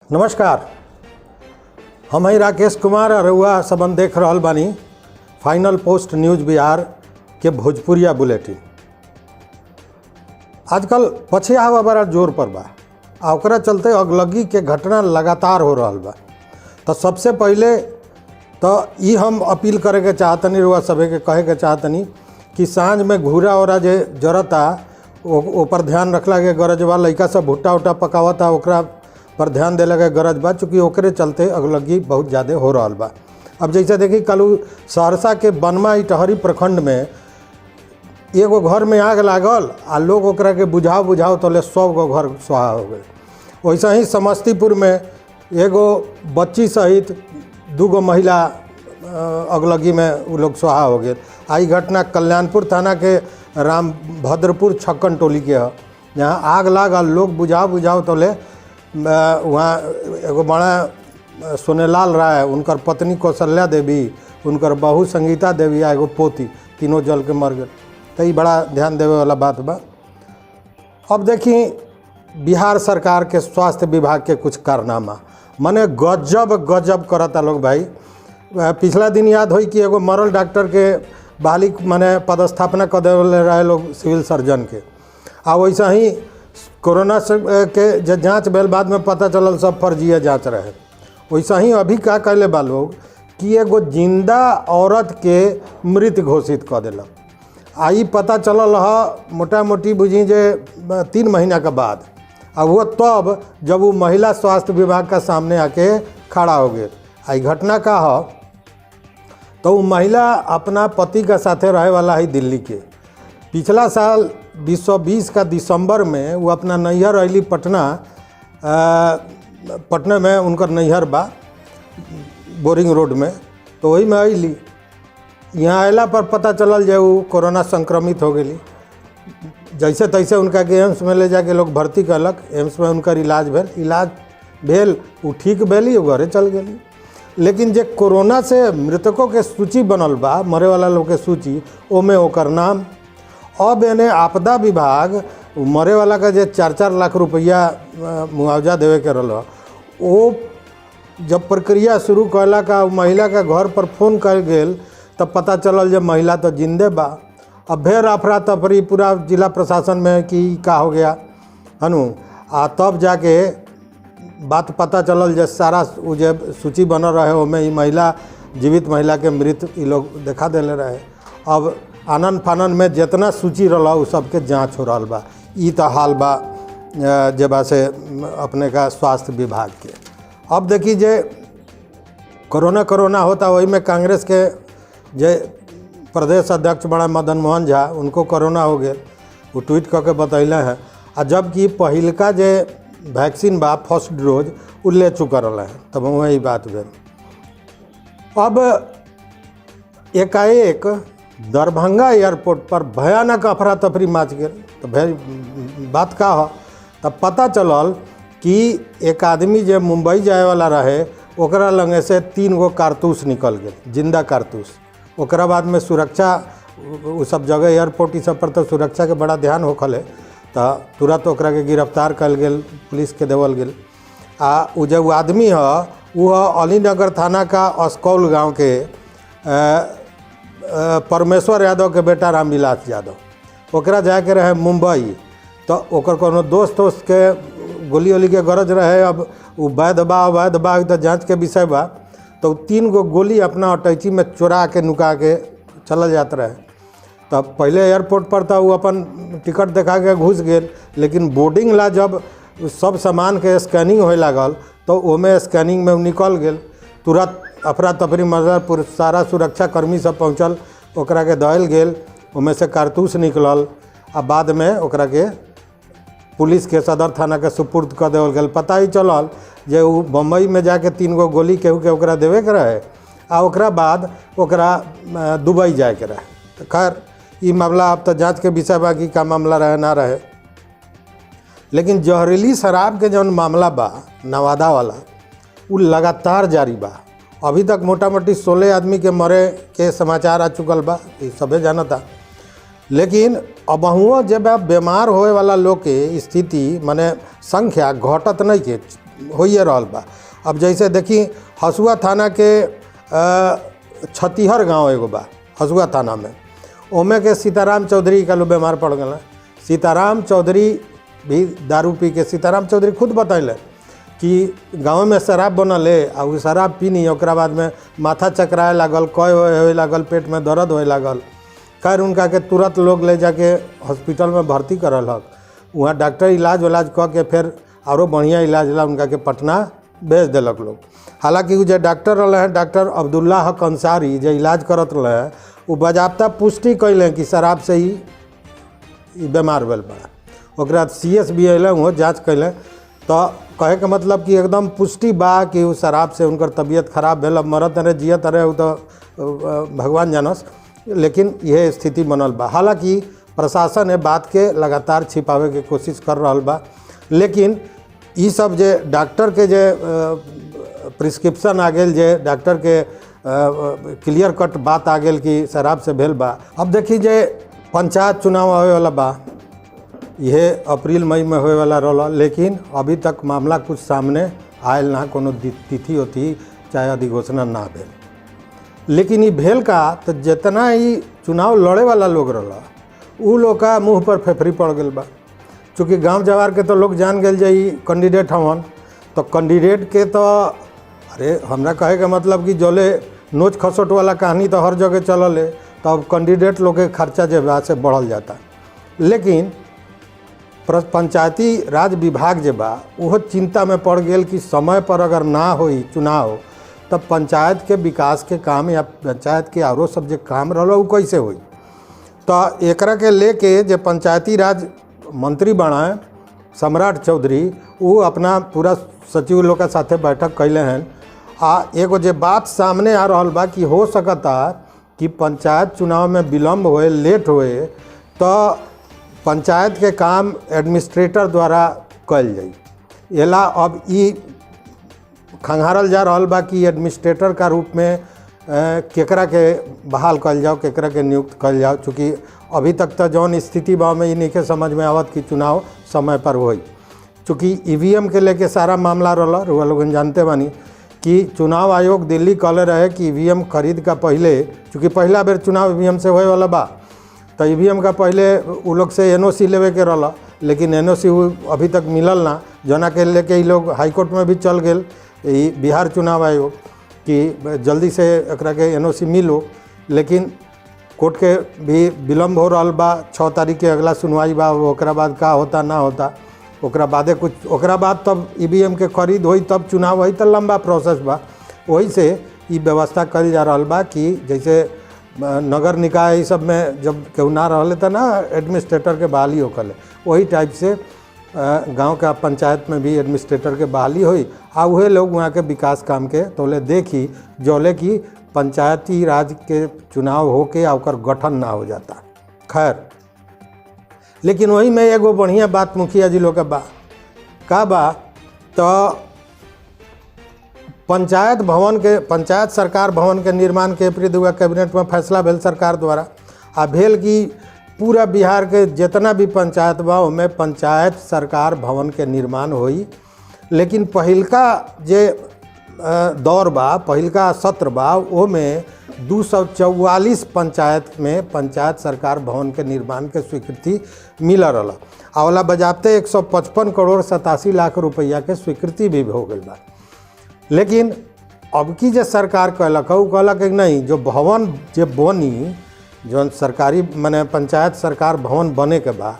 नमस्कार, हम हैं राकेश कुमार अरुआ सबन देख रहल बानी फाइनल पोस्ट न्यूज़ बिहार के भोजपुरिया बुलेटिन। आजकल पछिया हवा बड़ा जोर पर बा आ ओकरा चलते अगलगी के घटना लगातार हो रहल बा। तो सबसे पहले तो ई हम अपील करे के चाहतनी, रुआ सभे के कहे के चाहतनी कि सांझ में घूरा ओरा जे जरता ऊपर ध्यान रखला के गरज बा। लइका सब भुट्टा उट्टा पकावता ओकरा पर ध्यान देला के गरज बा, चूँकि ओकरे चलते अगलगी बहुत ज़्यादा हो रहल बा। अब जैसे देखी कल सहरसा के बनवा इटहरी प्रखंड में एगो घर में आग लागल आ लोग ओकरा के बुझाओ तले 100 गो घर स्वाहा हो गए। वैसे ही समस्तीपुर में एगो बच्ची सहित 2 गो महिला अगलगी में वो लोग स्वाहा हो गए। आई घटना कल्याणपुर थाना के रामभद्रपुर छक्कन टोली के है, जहाँ आग लागल लोग बुझाओ तले वहाँ एगो बड़ा सोनेलाल राय, उनकर पत्नी कौशल्या देवी, उनकर बहू संगीता देवी आ एगो पोती, तीनों जल के मर गए। तो ये बड़ा ध्यान देवे वाला बात बा। अब देखी बिहार सरकार के स्वास्थ्य विभाग के कुछ कारनामा मने गजब करता लोग भाई। पिछला दिन याद होई कि एगो मरल डॉक्टर के बहाली मने पदस्थापना कर देले रहे लोग सिविल सर्जन के। आ वैसे ही कोरोना से के जाँच भेल बाद में पता चलल सब फर्जिया जाँच रहे। वैसे ही अभी का कैले बा लोग कि एगो जिंदा औरत के मृत घोषित कर दिलक। आई पता चलल है मोटा मोटी बुझी जे 3 महीना के बाद। आ वो तब जब वो महिला स्वास्थ्य विभाग का सामने आके खड़ा हो गए। आई घटना का है तो वो महिला अपना पति का साथे रहे वाला है दिल्ली के। पिछला साल 2020 का दिसंबर में वो अपना नैहर अली पटना में उनकर नैहर बा बोरिंग रोड में। तो वही में अली, यहाँ अला पर पता चलल जे वो कोरोना संक्रमित हो गई। जैसे तैसे उनका के एम्स में ले जाके लोग भर्ती करलक। एम्स में उनकर इलाज भेल वो ठीक भेली, वो घरे चल गई। लेकिन जे कोरोना से मृतकों के सूची बनल बा, मरे वाला लोग के सूची, ओमे ओकर नाम। अब यानी आपदा विभाग मरे वाला का जे 4-4 लाख रुपया मुआवजा देवे के रहा, वो जब प्रक्रिया शुरू कैला का महिला का घर पर फोन कर गेल तब पता चलल जे महिला तो जिंदे बा। अब फिर अफरा तफरी पूरा जिला प्रशासन में कि का हो गया हनु। आ तब जाके बात पता चलल जे सारा वो जे सूची बनल रहे ओमें ई महिला, जीवित महिला के मृत ई लोग देखा देले रहे। अब आनन फानन में जितना सूची रहा उ सबके जाँच हो रहा बा। ई तो हाल बा जे बा से अपने का स्वास्थ्य विभाग के। अब देखी जे कोरोना होता, वही में कांग्रेस के जे प्रदेश अध्यक्ष बड़ा मदन मोहन झा, उनको कोरोना हो गया। वो ट्वीट करके बतैले हैं। आ जबकि पहिलका जे वैक्सीन बा फर्स्ट डोज उ ले चुका रहा है, तब वही बात भेल। अब एकाएक दरभंगा एयरपोर्ट पर भयानक अफरा तफरी मच गई। तो भाई बात का हो तब पता चलल कि एक आदमी जे मुंबई जाए वाला रहे ओकरा लगे से 3 गो कारतूस निकल गए, जिंदा कारतूस। ओकरा बाद में सुरक्षा उ सब जगह एयरपोर्ट ई सब पर तो सुरक्षा के बड़ा ध्यान होखल है। तो तुरंत ओकरा के गिरफ्तार कल गेल, पुलिस के देवल गेल। आ उ जो आदमी है वो अलीनगर थाना का अस्कौल गाँव के परमेश्वर यादव के बेटा रामविलास यादव। ओकरा जाके रहे मुंबई। तो ओकर कोनो दोस्त के गोली के गरज रहे। अब वो वैध बा तो जांच के विषय बा। तो 3 गो गोली अपना अटैची में चुरा के नुका के चल जात रहे। तब पहले एयरपोर्ट पर तो वो अपन टिकट देखा के घुस गए, लेकिन बोर्डिंग ला जब सब सामान के स्कैनिंग होए लागल तो ओमे स्कैनिंग में निकल गए। तुरंत अफरा तफरी मजरपुर सारा सुरक्षा कर्मी सब पहुँचल, ओकरा के दहल गेल, ओमे से कारतूस निकलल। आ बाद में ओकरा के पुलिस के सदर थाना के सुपुर्द कर देवल गेल। पता ही चलल जे वो बम्बई में जाके 3 गो गोली केहू के ओकरा देवे के रहे। आ ओकरा बाद ओकरा दुबई जाए के रहे। तो खैर ये मामला अब तो जांच के विषय बा कि का मामला रहे ना रहे। लेकिन जहरीली शराब के जौन मामला बा नवादा वाला, वो लगातार जारी बा। अभी तक मोटा मोटी 16 आदमी के मरे के समाचार आ चुकल बा, ये सबे जानता। लेकिन अबहुओ जब बीमार होए वाला लोग के स्थिति माने संख्या घटत नहीं के, होइए रहल बा। अब जैसे देखी हसुआ थाना के छतीहर गांव एगो बा हसुआ थाना में, ओमे के सीताराम चौधरी का लोग बीमार पड़ गए। सीताराम चौधरी भी दारू पी के, सीताराम चौधरी खुद बतैले कि गाँव में शराब बनल है आ उ शराब पीनी, ओकरा बाद में माथा चकराए लागल, कय होए लागल, पेट में दर्द होए लागल। खैर उनका के तुरंत लोग ले जाके हॉस्पिटल में भर्ती करल हक। वहाँ डॉक्टर इलाज उलाज कऽ के फिर आरो बढ़िया इलाज ला उनका के पटना भेज दिलक लोग। हालांकि वो जो डॉक्टर रहे हैं डॉक्टर अब्दुल्ला हक अंसारी जो इलाज करत रहे वो बाजाबता पुष्टि कैले कि शराब से ही बीमार भेल बा। ओकरा CS भी अल वो जाँच कैले तो कहे के मतलब कि एकदम पुष्टि बा कि वो शराब से उनकर तबीयत खराब भेल। मरत रहे जियत रहे वो तो भगवान जानस, लेकिन यह स्थिति बनल बा। हालांकि प्रशासन ये बात के लगातार छिपावे के कोशिश कर रहा बा, लेकिन ये सब जे डॉक्टर के जे प्रिस्क्रिप्शन आ गेल, जे डॉक्टर के क्लियर कट बात आ गेल कि शराब से भेल बा। अब देखी जे पंचायत चुनाव आवे वाला बा, यह अप्रैल मई में होए वाला रहा, लेकिन अभी तक मामला कुछ सामने आयल ना, कोनो तिथि होती चाहे अधिघोषणा ना भेल। लेकिन ये भेल का तो जितना ही चुनाव लड़े वाला लोग रहा उ लोग का मुँह पर फेफरी पड़ गल बा। चूँकि गांव जवार के तो लोग जान गए जे कैंडिडेट हवन, तो कैंडिडेट के तो अरे हमरा कहे के मतलब कि जोले नोच खसोट वाला कहानी तो हर जगह चलल है, तो अब कैंडिडेट लोग के खर्चा जे बा से बढ़ल जाता। लेकिन पंचायती राज विभाग जे बा वो चिंता में पड़ गेल कि समय पर अगर ना होई चुनाव तब पंचायत के विकास के काम या पंचायत के आरो सब जे काम रहा वो कैसे होई। तो एकरा के लेके जे पंचायती राज मंत्री बनाए सम्राट चौधरी, वो अपना पूरा सचिव लोग के साथे बैठक कैले हैं। आ एगो जे बात सामने आ रहा बा कि हो सकता कि पंचायत चुनाव में विलम्ब होए, लेट होए, तो पंचायत के काम एडमिनिस्ट्रेटर द्वारा कल जाई। एला अब ई खंगारल जा रहा बा कि एडमिनिस्ट्रेटर का रूप में केकरा के बहाल कल जाओ, केकरा के नियुक्त कल जाओ। चूँकि अभी तक तो जौन स्थिति बा में नहीं के समझ में आवत कि चुनाव समय पर होई। चूँकि EVM के लेके सारा मामला रहा, रुआ लोग जानते बानी कि चुनाव आयोग दिल्ली कहले रहे कि EVM खरीद का पहले, चूँकि पहला बेर चुनाव EVM से होए वाला बा, तो EVM का पहले उ लोग से NOC लेवे के रहा, लेकिन NOC अभी तक मिलल ना, जना के लेके ये लोग हाईकोर्ट में भी चल गेल बिहार चुनाव आयोग कि जल्दी से एकरा के NOC मिलो। लेकिन कोर्ट के भी विलम्ब हो रहा बा। 6 तारीख के अगला सुनवाई बा, ओकरा बाद का होता ना होता, ओकरा बादे कुछ, ओकरा बाद तब EVM के खरीद होई तब चुनाव होई, तो लंबा प्रोसेस बा। वही से ये व्यवस्था कल जा रहा बा कि जैसे नगर निकाय ये सब में जब केहू ना रहा तो ना एडमिनिस्ट्रेटर के बहाली होकले, वही टाइप से गांव का पंचायत में भी एडमिनिस्ट्रेटर के बहाली हुई। आ वह लोग वहाँ के विकास काम के तोले देखी जोले कि पंचायती राज के चुनाव होके ओकर गठन ना हो जाता। खैर, लेकिन वही में एगो बढ़िया बात मुखिया जी लोग का बा तो पंचायत सरकार भवन के निर्माण के अप्रैल 2 कैबिनेट में फैसला भेल सरकार द्वारा। आ भेल कि पूरा बिहार के जितना भी पंचायत बा उनमें पंचायत सरकार भवन के निर्माण होई। लेकिन पहिलका जे दौर बा, पहिलका सत्र बा, वो में 244 पंचायत में पंचायत सरकार भवन के निर्माण के स्वीकृति मिल रहा। आवला बजाबते 155 करोड़ 87 लाख रुपया के स्वीकृति भी हो गई बा। लेकिन अब की जो सरकार कहलक वो कहलक नहीं, जो भवन जे बनी, जो सरकारी माने पंचायत सरकार भवन बने के बा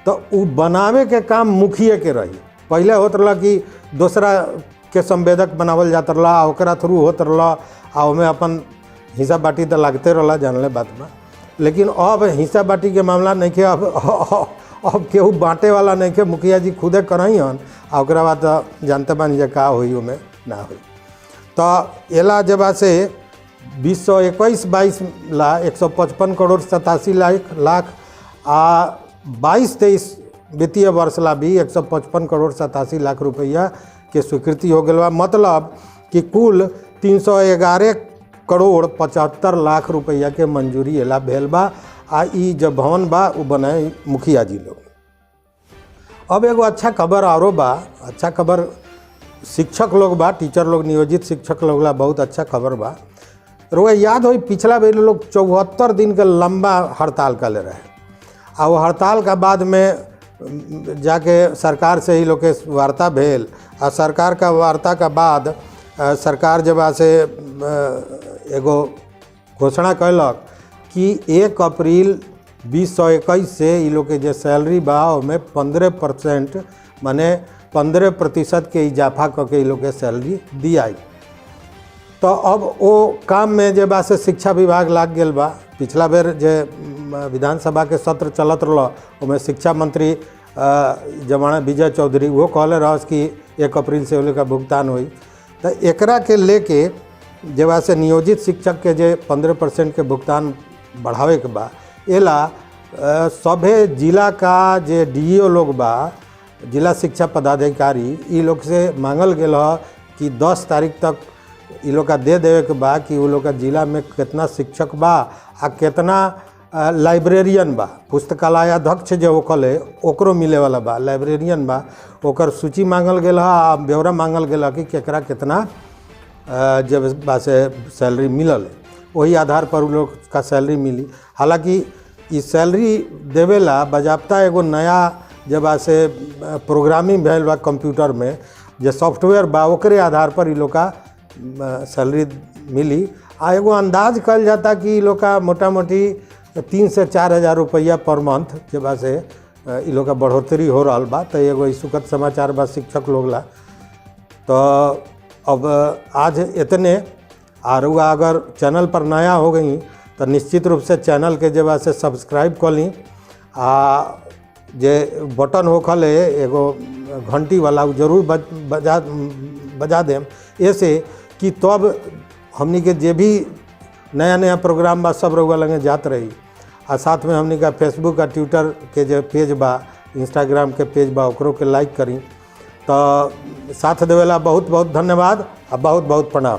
तो उ बनावे के काम मुखिया के रही। पहले होत रहा कि दूसरा के संवेदक बनावल जात रहा, ओकरा थ्रू होत रहा, आ ओमे अपन हिस्सा बाटी तो लगते रहा, जानले बात में। लेकिन अब हिस्सा बाटी के मामला नहीं के, अब केहू बांटे वाला नहीं के, मुखिया जी खुदे करही हन। आ ओकरा बाद जानते बानी जे का होई ओमे ना होई। तो एला जब से 2021-22 ला 155 करोड़ 87 लाख आ 22-23 वित्तीय वर्ष ला भी 155 करोड़ 87 लाख रुपया के स्वीकृति हो गया। मतलब कि कुल 311 करोड़ 75 लाख रुपया के मंजूरी एला भेल बा। आ ई जब भवन बा वो बनाए मुखिया जी लोग। अब एगो अच्छा खबर आरो बा। अच्छा खबर शिक्षक लोग बा, टीचर लोग, नियोजित शिक्षक लोग ला बहुत अच्छा खबर बा। रोए याद हो पिछला बेर लोग 74 दिन के लंबा हड़ताल कर ले रहे, आ वो हड़ताल का बाद में जाके सरकार से ही लोग के वार्ता भेल, आ सरकार का वार्ता का बाद सरकार जब से एगो घोषणा कैलक कि 1 अप्रैल 2021 से इ लोग के जो सैलरी बा में 15% माने 15% के इजाफा करके इ लोग के सैलरी दियाई। तो अब वो काम में जे बा से शिक्षा विभाग लाग गेल बा। पिछला बेर जे विधानसभा के सत्र चलत रहा उसमें शिक्षा मंत्री जमाना विजय चौधरी वो कहले रहस कि 1 अप्रैल से उनका भुगतान हुई। तो एकरा के लेके जे बा से नियोजित शिक्षक के जे 15% के भुगतान बढ़ावे के बा, एला सभे जिला का जे डीईओ लोग बा, जिला शिक्षा पदाधिकारी, इ लोग से मांगल गेल ह कि 10 तारीख तक इ लोग का दे देवे के बा कि वो लोग का जिला में कितना शिक्षक बा आ कितना लाइब्रेरियन बा, पुस्तकालय अध्यक्ष जो होखले ओकरो मिले वाला बा, लाइब्रेरियन बा, ओकर सूची मांगल गेल है आ ब्यौरा मांगल गेल है कि केकरा कितना जब बा से सैलरी मिलल है, वही आधार पर उन लोग का सैलरी मिली। हालांकि इस सैलरी देवेला बाजाप्ता एगो नया जब से प्रोग्रामिंग भेल बा कंप्यूटर में, जो सॉफ्टवेयर बा ओकरे आधार पर इ लोग का सैलरी मिली। आ एगो अंदाज कल जाता कि इ लोग का मोटा मोटी 3 से 4 हज़ार रुपया पर मंथ जब से इ लोग का बढ़ोतरी हो रहा बा। तो एगो ई सुखद समाचार बा शिक्षक लोग ला। तो अब आज इतने और अगर चैनल पर नया हो गई तो निश्चित रूप से चैनल के जब से सब्सक्राइब कर ली, आ जे बटन होखल है एगो घंटी वाला वो जरूर बजा देम, ऐसे कि तब हमनी के जे भी नया नया प्रोग्राम बा सब रउआ लगे जात रही। आ साथ में हमनी का फेसबुक आ ट्विटर के जो पेज बा, इंस्टाग्राम के पेज बा, ओकरो के लाइक करी। तो साथ देवेला बहुत बहुत धन्यवाद आ बहुत बहुत प्रणाम।